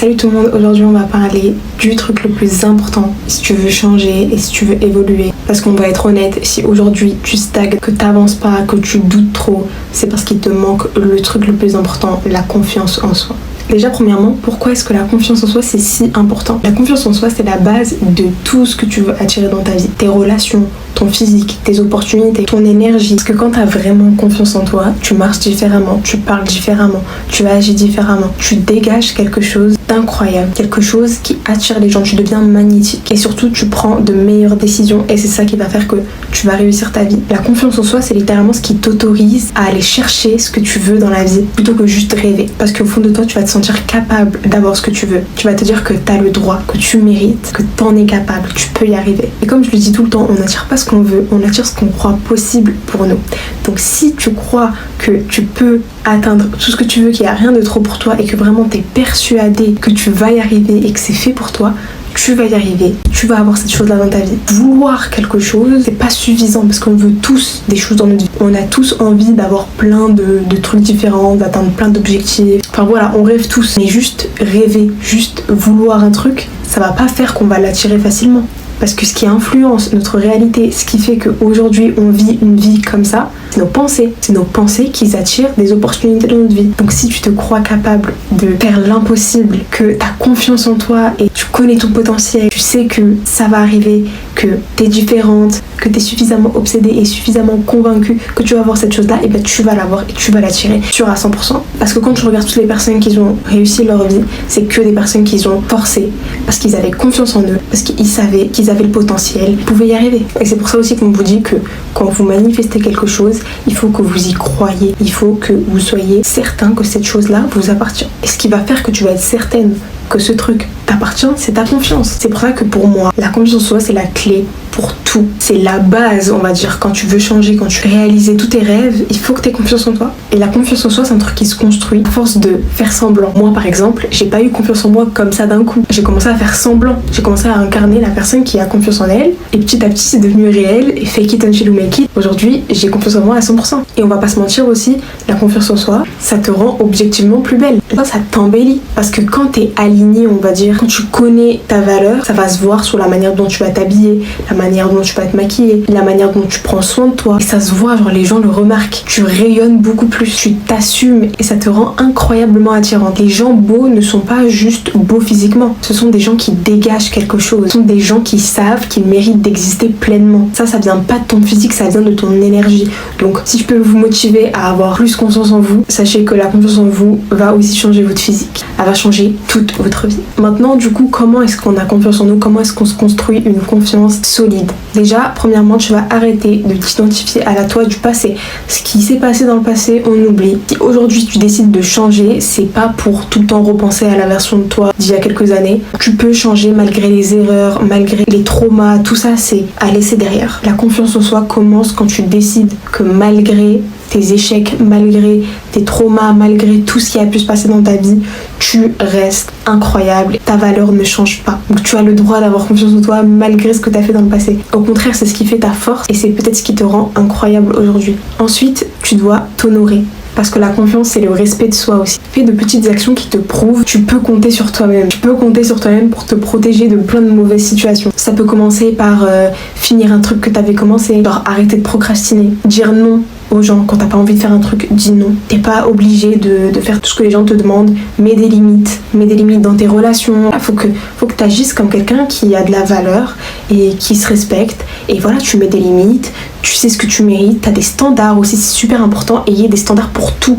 Salut tout le monde, aujourd'hui on va parler du truc le plus important si tu veux changer et si tu veux évoluer. Parce qu'on va être honnête, si aujourd'hui tu stagnes, que t'avances pas, que tu doutes trop, c'est parce qu'il te manque le truc le plus important, la confiance en soi. Déjà premièrement, pourquoi est-ce que la confiance en soi c'est si important? La confiance en soi c'est la base de tout ce que tu veux attirer dans ta vie. Tes relations, ton physique, tes opportunités, ton énergie. Parce que quand tu as vraiment confiance en toi, tu marches différemment, tu parles différemment, tu agis différemment. Tu dégages quelque chose d'incroyable, quelque chose qui attire les gens, tu deviens magnétique. Et surtout, tu prends de meilleures décisions et c'est ça qui va faire que tu vas réussir ta vie. La confiance en soi, c'est littéralement ce qui t'autorise à aller chercher ce que tu veux dans la vie plutôt que juste rêver. Parce qu'au fond de toi, tu vas te sentir capable d'avoir ce que tu veux. Tu vas te dire que tu as le droit, que tu mérites, que tu en es capable, tu peux y arriver. Et comme je le dis tout le temps, on n'attire pas ce qu'on veut, on attire ce qu'on croit possible pour nous. Donc si tu crois que tu peux atteindre tout ce que tu veux, qu'il n'y a rien de trop pour toi et que vraiment tu es persuadé que tu vas y arriver et que c'est fait pour toi, tu vas y arriver, tu vas avoir cette chose-là dans ta vie. Vouloir quelque chose, c'est pas suffisant parce qu'on veut tous des choses dans notre vie. On a tous envie d'avoir plein de trucs différents, d'atteindre plein d'objectifs. Enfin voilà, on rêve tous. Mais juste rêver, juste vouloir un truc, ça va pas faire qu'on va l'attirer facilement. Parce que ce qui influence notre réalité, ce qui fait qu'aujourd'hui on vit une vie comme ça, c'est nos pensées. C'est nos pensées qui attirent des opportunités dans notre vie. Donc si tu te crois capable de faire l'impossible, que tu as confiance en toi et tu connais ton potentiel, tu sais que ça va arriver, que tu es différente, que tu es suffisamment obsédée et suffisamment convaincue que tu vas avoir cette chose-là, et ben tu vas l'avoir et tu vas l'attirer sur à 100%. Parce que quand tu regardes toutes les personnes qui ont réussi leur vie, c'est que des personnes qui ont forcé, parce qu'ils avaient confiance en eux, parce qu'ils savaient qu'ils avaient le potentiel, ils pouvaient y arriver. Et c'est pour ça aussi qu'on vous dit que quand vous manifestez quelque chose, il faut que vous y croyez, il faut que vous soyez certain que cette chose-là vous appartient. Et ce qui va faire que tu vas être certaine que ce truc t'appartient, c'est ta confiance. C'est pour ça que pour moi, la confiance en soi, c'est la clé pour tout. C'est la base, on va dire, quand tu veux changer, quand tu veux réaliser tous tes rêves, il faut que tu aies confiance en toi. Et la confiance en soi, c'est un truc qui se construit à force de faire semblant. Moi, par exemple, j'ai pas eu confiance en moi comme ça d'un coup. J'ai commencé à faire semblant. J'ai commencé à incarner la personne qui a confiance en elle. Et petit à petit, c'est devenu réel. Et fake it until you make it. Aujourd'hui, j'ai confiance en moi à 100%. Et on va pas se mentir aussi, la confiance en soi, ça te rend objectivement plus belle. Ça t'embellit. Parce que quand t'es aligné, on va dire, quand tu connais ta valeur, ça va se voir sur la manière dont tu vas t'habiller, la manière dont tu vas te maquiller, la manière dont tu prends soin de toi. Et ça se voit, genre les gens le remarquent. Tu rayonnes beaucoup plus, tu t'assumes et ça te rend incroyablement attirante. Les gens beaux ne sont pas juste beaux physiquement. Ce sont des gens qui dégagent quelque chose. Ce sont des gens qui savent qu'ils méritent d'exister pleinement. Ça vient pas de ton physique, ça vient de ton énergie. Donc si je peux vous motiver à avoir plus confiance en vous, sachez que la confiance en vous va aussi changer votre physique. Elle va changer toute votre vie. Maintenant, du coup, comment est-ce qu'on a confiance en nous? Comment est-ce qu'on se construit une confiance solide? Déjà, premièrement, tu vas arrêter de t'identifier à la toi du passé. Ce qui s'est passé dans le passé, on oublie. Si aujourd'hui tu décides de changer, c'est pas pour tout le temps repenser à la version de toi d'il y a quelques années. Tu peux changer malgré les erreurs, malgré les traumas, tout ça c'est à laisser derrière. La confiance en soi commence quand tu décides que malgré tes échecs, malgré tes traumas, malgré tout ce qui a pu se passer dans ta vie, tu restes incroyable, ta valeur ne change pas. Donc tu as le droit d'avoir confiance en toi malgré ce que tu as fait dans le passé. Au contraire, c'est ce qui fait ta force et c'est peut-être ce qui te rend incroyable aujourd'hui. Ensuite, tu dois t'honorer. Parce que la confiance, c'est le respect de soi aussi. Fais de petites actions qui te prouvent que tu peux compter sur toi-même. Tu peux compter sur toi-même pour te protéger de plein de mauvaises situations. Ça peut commencer par finir un truc que tu avais commencé, genre arrêter de procrastiner, dire non aux gens. Quand t'as pas envie de faire un truc, dis non. T'es pas obligé de faire tout ce que les gens te demandent. Mets des limites dans tes relations. Faut que t'agisses comme quelqu'un qui a de la valeur et qui se respecte. Et voilà, tu mets des limites, tu sais ce que tu mérites, t'as des standards aussi, c'est super important. Ayez des standards pour tout.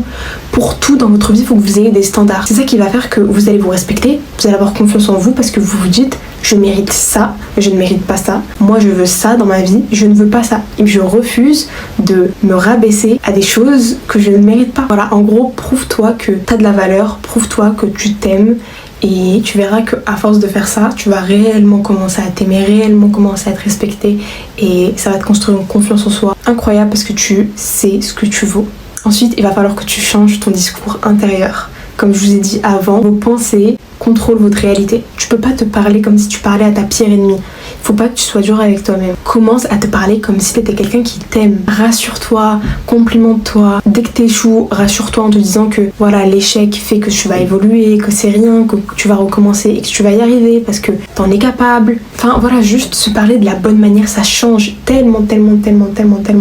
Pour tout dans votre vie, il faut que vous ayez des standards. C'est ça qui va faire que vous allez vous respecter, vous allez avoir confiance en vous parce que vous vous dites je mérite ça, je ne mérite pas ça. Moi je veux ça dans ma vie, je ne veux pas ça. Et je refuse de me rabaisser à des choses que je ne mérite pas. Voilà, en gros, prouve-toi que t'as de la valeur, prouve-toi que tu t'aimes. Et tu verras qu'à force de faire ça, tu vas réellement commencer à t'aimer, réellement commencer à te respecter. Et ça va te construire une confiance en soi incroyable parce que tu sais ce que tu vaux. Ensuite, il va falloir que tu changes ton discours intérieur. Comme je vous ai dit avant, vos pensées contrôlent votre réalité. Tu peux pas te parler comme si tu parlais à ta pire ennemie. faut pas que tu sois dur avec toi-même. Commence à te parler comme si t'étais quelqu'un qui t'aime. Rassure-toi, complimente-toi. Dès que t'échoues, rassure-toi en te disant que voilà, l'échec fait que tu vas évoluer, que c'est rien, que tu vas recommencer et que tu vas y arriver parce que t'en es capable. Enfin voilà, juste se parler de la bonne manière, ça change tellement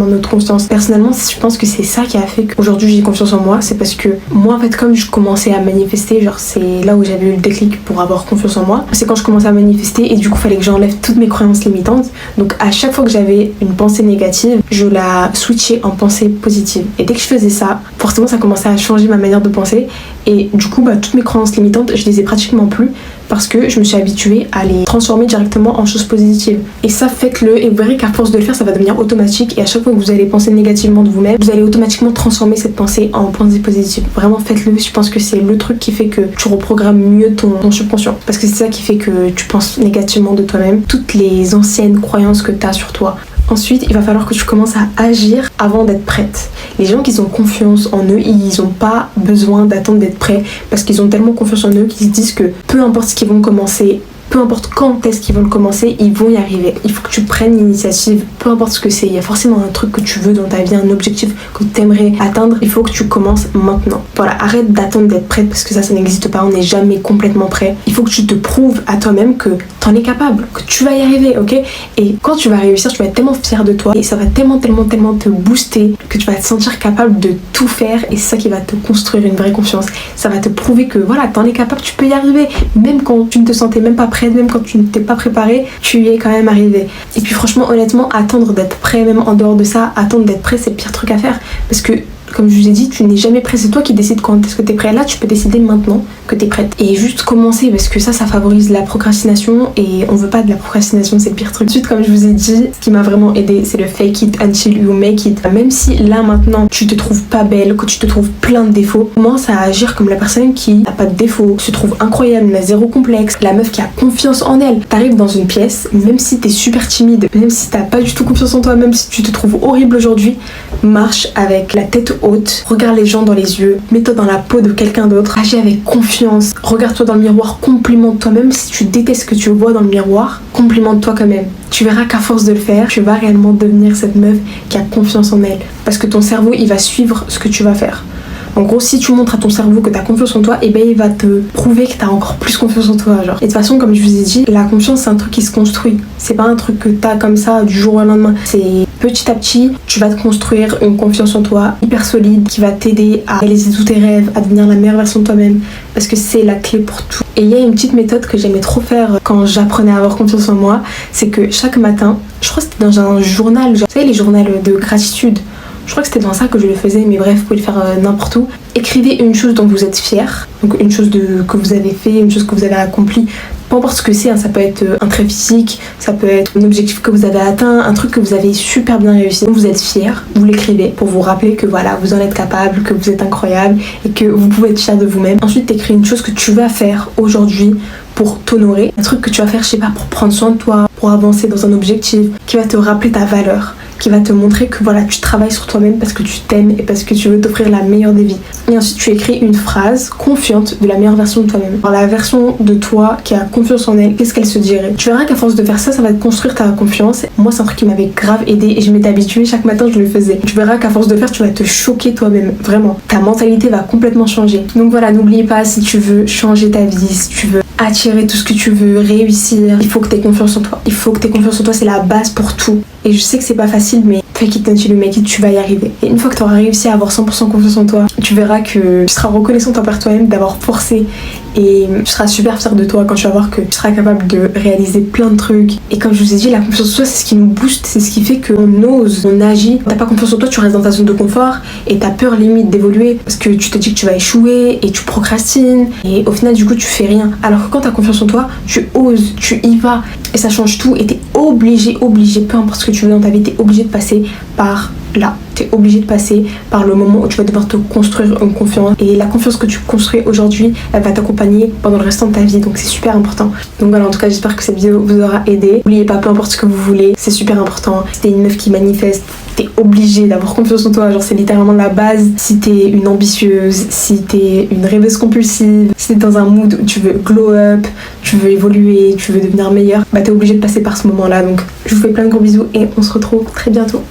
notre conscience. Personnellement, je pense que c'est ça qui a fait qu'aujourd'hui j'ai confiance en moi. C'est parce que moi en fait, comme je commençais à manifester, genre c'est là où j'avais eu le déclic pour avoir confiance en moi, c'est quand je commençais à manifester et du coup fallait que j'enlève toutes mes croyances limitantes. Donc à chaque fois que j'avais une pensée négative, je la switchais en pensée positive. Et dès que je faisais ça, forcément ça commençait à changer ma manière de penser. Et du coup, toutes mes croyances limitantes, je les ai pratiquement plus parce que je me suis habituée à les transformer directement en choses positives. Et ça, faites-le et vous verrez qu'à force de le faire, ça va devenir automatique. Et à chaque fois que vous allez penser négativement de vous-même, vous allez automatiquement transformer cette pensée en pensée positive. Vraiment, faites-le. Je pense que c'est le truc qui fait que tu reprogrammes mieux ton subconscient. Parce que c'est ça qui fait que tu penses négativement de toi-même. Toutes les anciennes croyances que tu as sur toi. Ensuite, il va falloir que tu commences à agir avant d'être prête. Les gens qui ont confiance en eux, ils n'ont pas besoin d'attendre d'être prêts parce qu'ils ont tellement confiance en eux qu'ils se disent que peu importe ce qu'ils vont commencer, peu importe quand est-ce qu'ils vont le commencer, ils vont y arriver. Il faut que tu prennes l'initiative, peu importe ce que c'est. Il y a forcément un truc que tu veux dans ta vie, un objectif que tu aimerais atteindre. Il faut que tu commences maintenant. Voilà, arrête d'attendre d'être prête parce que ça n'existe pas. On n'est jamais complètement prêt. Il faut que tu te prouves à toi-même que t'en es capable, que tu vas y arriver, ok? Et quand tu vas réussir, tu vas être tellement fière de toi et ça va tellement te booster que tu vas te sentir capable de tout faire et c'est ça qui va te construire une vraie confiance. Ça va te prouver que voilà, t'en es capable, tu peux y arriver. Même quand tu ne te sentais même pas prête, même quand tu ne t'es pas préparé, tu y es quand même arrivé. Et puis franchement, honnêtement, attendre d'être prêt, même en dehors de ça, attendre d'être prêt, c'est le pire truc à faire. Parce que comme je vous ai dit, tu n'es jamais prêt, c'est toi qui décides quand est-ce que tu es prêt. Là, tu peux décider maintenant que tu es prête. Et juste commencer, parce que ça favorise la procrastination et on veut pas de la procrastination, c'est le pire truc. Ensuite, comme je vous ai dit, ce qui m'a vraiment aidé, c'est le fake it until you make it. Même si là, maintenant, tu te trouves pas belle, que tu te trouves plein de défauts, commence à agir comme la personne qui n'a pas de défauts, se trouve incroyable, n'a zéro complexe, la meuf qui a confiance en elle. T'arrives dans une pièce, même si t'es super timide, même si t'as pas du tout confiance en toi, même si tu te trouves horrible aujourd'hui, marche avec la tête haute, regarde les gens dans les yeux, mets-toi dans la peau de quelqu'un d'autre, agis avec confiance, regarde-toi dans le miroir, complimente-toi, même si tu détestes ce que tu vois dans le miroir, complimente-toi quand même. Tu verras qu'à force de le faire, tu vas réellement devenir cette meuf qui a confiance en elle. Parce que ton cerveau, il va suivre ce que tu vas faire. En gros, si tu montres à ton cerveau que t'as confiance en toi, et ben il va te prouver que t'as encore plus confiance en toi, genre. Et de toute façon, comme je vous ai dit, la confiance c'est un truc qui se construit. C'est pas un truc que t'as comme ça du jour au lendemain. C'est petit à petit, tu vas te construire une confiance en toi hyper solide qui va t'aider à réaliser tous tes rêves, à devenir la meilleure version de toi-même. Parce que c'est la clé pour tout. Et il y a une petite méthode que j'aimais trop faire quand j'apprenais à avoir confiance en moi, c'est que chaque matin, je crois que c'était dans un journal, genre, vous savez les journaux de gratitude. Je crois que c'était dans ça que je le faisais, mais bref, vous pouvez le faire n'importe où. Écrivez une chose dont vous êtes fier, donc une chose que vous avez fait, une chose que vous avez accomplie. Peu importe ce que c'est, hein, ça peut être un trait physique, ça peut être un objectif que vous avez atteint, un truc que vous avez super bien réussi. Donc vous êtes fier, vous l'écrivez pour vous rappeler que voilà, vous en êtes capable, que vous êtes incroyable et que vous pouvez être fier de vous-même. Ensuite, t'écris une chose que tu vas faire aujourd'hui pour t'honorer, un truc que tu vas faire, je sais pas, pour prendre soin de toi, pour avancer dans un objectif, qui va te rappeler ta valeur, qui va te montrer que voilà, tu travailles sur toi-même parce que tu t'aimes et parce que tu veux t'offrir la meilleure des vies. Et ensuite, tu écris une phrase confiante de la meilleure version de toi-même. Alors, la version de toi qui a confiance en elle, qu'est-ce qu'elle se dirait? Tu verras qu'à force de faire ça, ça va te construire ta confiance. Moi, c'est un truc qui m'avait grave aidé et je m'étais habituée, chaque matin, je le faisais. Tu verras qu'à force de faire, tu vas te choquer toi-même, vraiment. Ta mentalité va complètement changer. Donc voilà, n'oublie pas, si tu veux changer ta vie, si tu veux attirer tout ce que tu veux, réussir, il faut que tu aies confiance en toi. Il faut que tu aies confiance en toi, c'est la base pour tout. Et je sais que c'est pas facile, mais fake it until you make it, tu vas y arriver. Et une fois que tu auras réussi à avoir 100% confiance en toi, tu verras que tu seras reconnaissante envers toi-même d'avoir forcé. Et tu seras super fière de toi quand tu vas voir que tu seras capable de réaliser plein de trucs. Et comme je vous ai dit, la confiance en soi, c'est ce qui nous booste, c'est ce qui fait qu'on ose, on agit. T'as pas confiance en toi, tu restes dans ta zone de confort et t'as peur limite d'évoluer parce que tu te dis que tu vas échouer et tu procrastines. Et au final, du coup, tu fais rien. Alors que quand t'as confiance en toi, tu oses, tu y vas et ça change tout. Et t'es obligé, peu importe ce que tu veux dans ta vie, t'es obligé de passer par là. T'es obligé de passer par le moment où tu vas devoir te construire une confiance. Et la confiance que tu construis aujourd'hui, elle va t'accompagner pendant le restant de ta vie. Donc c'est super important. Donc voilà, en tout cas, j'espère que cette vidéo vous aura aidé. N'oubliez pas, peu importe ce que vous voulez, c'est super important. Si t'es une meuf qui manifeste, t'es obligé d'avoir confiance en toi, genre c'est littéralement la base. Si t'es une ambitieuse, si t'es une rêveuse compulsive, si t'es dans un mood où tu veux glow up, tu veux évoluer, tu veux devenir meilleur, bah t'es obligé de passer par ce moment là. Donc je vous fais plein de gros bisous et on se retrouve très bientôt.